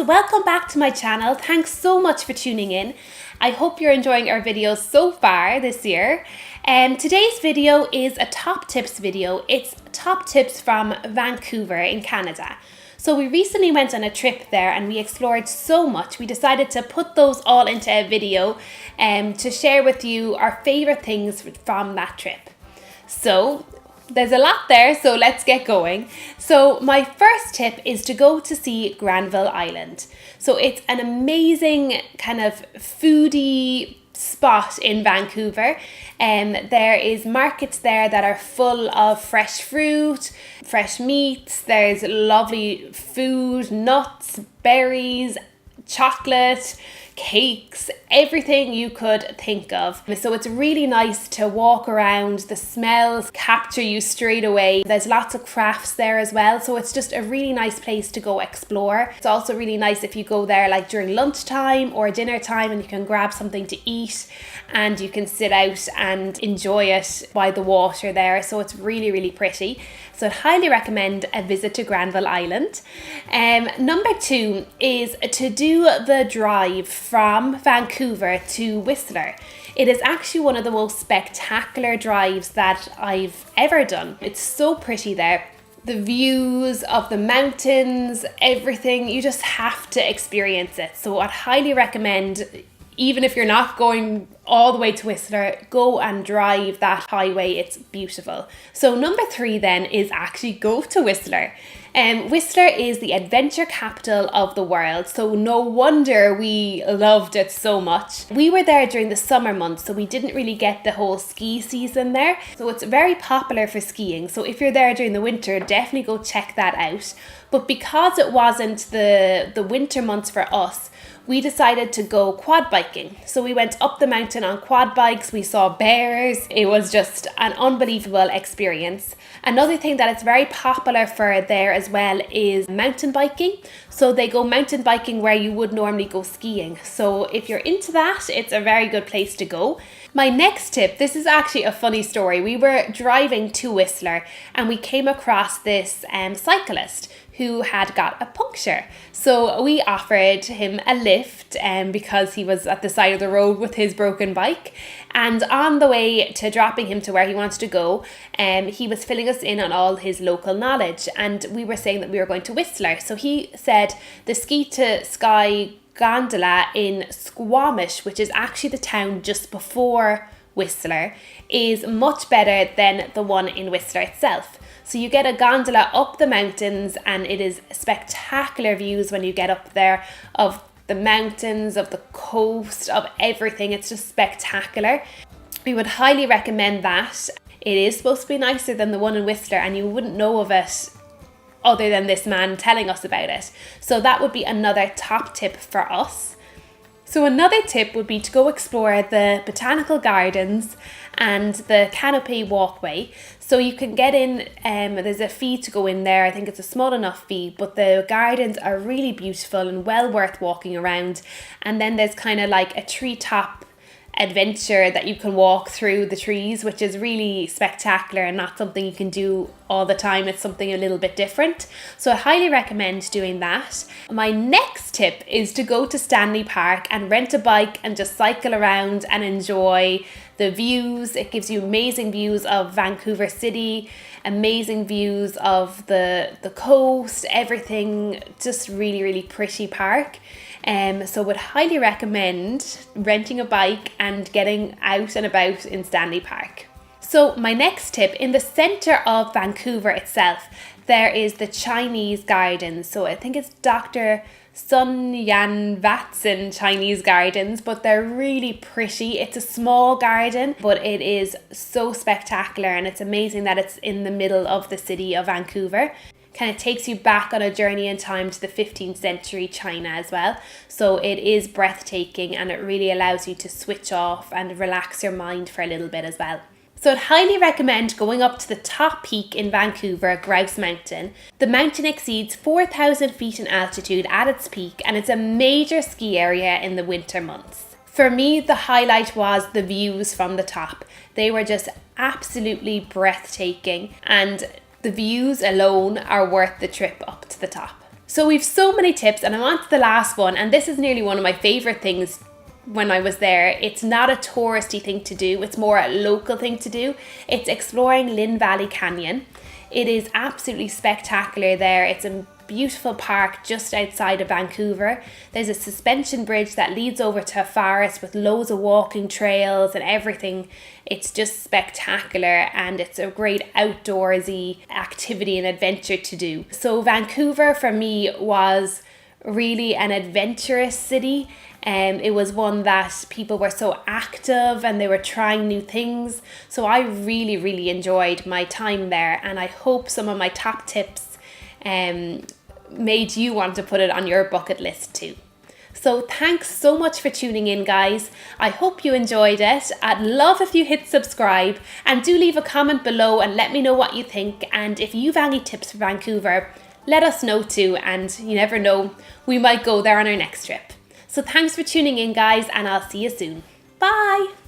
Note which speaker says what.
Speaker 1: welcome back to my channel. Thanks so much for tuning in. I hope you're enjoying our videos so far this year. Today's video is a top tips video. It's top tips from Vancouver in Canada. So we recently went on a trip there and we explored so much. We decided to put those all into a video to share with you our favorite things from that trip. So there's a lot there, so let's get going. So my first tip is to go to see Granville Island. So it's an amazing kind of foodie spot in Vancouver. There is markets there that are full of fresh fruit, fresh meats. There's lovely food, nuts, berries, chocolate, cakes, everything you could think of. So it's really nice to walk around. The smells capture you straight away. There's lots of crafts there as well, so it's just a really nice place to go explore. It's also really nice if you go there like during lunchtime or dinner time and you can grab something to eat and you can sit out and enjoy it by the water there. So it's really, really pretty. So I'd highly recommend a visit to Granville Island. Number 2 is to do the drive from Vancouver to Whistler. It is actually one of the most spectacular drives that I've ever done. It's so pretty there. The views of the mountains, everything, you just have to experience it. So I'd highly recommend, even if you're not going all the way to Whistler, go and drive that highway. It's beautiful. So number 3 then is actually go to Whistler. Whistler is the adventure capital of the world, so no wonder we loved it so much. We were there during the summer months, so we didn't really get the whole ski season there. So it's very popular for skiing. So if you're there during the winter, definitely go check that out. But because it wasn't the winter months for us, we decided to go quad biking. So we went up the mountain on quad bikes, we saw bears. It was just an unbelievable experience. Another thing that is very popular for there as well is mountain biking. So they go mountain biking where you would normally go skiing. So if you're into that, it's a very good place to go. My next tip, this is actually a funny story. We were driving to Whistler and we came across this cyclist who had got a puncture. So we offered him a lift because he was at the side of the road with his broken bike. And on the way to dropping him to where he wanted to go, he was filling us in on all his local knowledge. And we were saying that we were going to Whistler. So he said the Ski to Sky Gondola in Squamish, which is actually the town just before Whistler, is much better than the one in Whistler itself. So you get a gondola up the mountains and it is spectacular views when you get up there of the mountains, of the coast, of everything. It's just spectacular. We would highly recommend that. It is supposed to be nicer than the one in Whistler and you wouldn't know of it other than this man telling us about it. So that would be another top tip for us. So another tip would be to go explore the Botanical Gardens and the Canopy Walkway. So you can get in, there's a fee to go in there. I think it's a small enough fee, but the gardens are really beautiful and well worth walking around. And then there's kind of like a treetop adventure that you can walk through the trees, which is really spectacular and not something you can do all the time. It's something a little bit different. So I highly recommend doing that. My next tip is to go to Stanley Park and rent a bike and just cycle around and enjoy the views. It gives you amazing views of Vancouver City, amazing views of the coast, everything, just really, really pretty park. So would highly recommend renting a bike and getting out and about in Stanley Park. So my next tip, in the center of Vancouver itself, there is the Chinese Gardens. So I think it's Dr. Sun Yan Vatsan Chinese Gardens, but they're really pretty. It's a small garden, but it is so spectacular and it's amazing that it's in the middle of the city of Vancouver. Kind of takes you back on a journey in time to the 15th century China as well. So it is breathtaking and it really allows you to switch off and relax your mind for a little bit as well. So I'd highly recommend going up to the top peak in Vancouver, Grouse Mountain. The mountain exceeds 4,000 feet in altitude at its peak and it's a major ski area in the winter months. For me, the highlight was the views from the top. They were just absolutely breathtaking and the views alone are worth the trip up to the top. So we've so many tips, and I'm on to the last one, and this is nearly one of my favorite things when I was there. It's not a touristy thing to do, it's more a local thing to do. It's exploring Lin Valley Canyon. It is absolutely spectacular there. It's a beautiful park just outside of Vancouver. There's a suspension bridge that leads over to a forest with loads of walking trails and everything. It's just spectacular, and it's a great outdoorsy activity and adventure to do. So Vancouver for me was really an adventurous city. It was one that people were so active and they were trying new things. So I really enjoyed my time there, and I hope some of my top tips made you want to put it on your bucket list too. So thanks so much for tuning in, guys. I hope you enjoyed it. I'd love if you hit subscribe, and do leave a comment below and let me know what you think. And if you've any tips for Vancouver, let us know too, and you never know, we might go there on our next trip. So thanks for tuning in, guys, and I'll see you soon. Bye!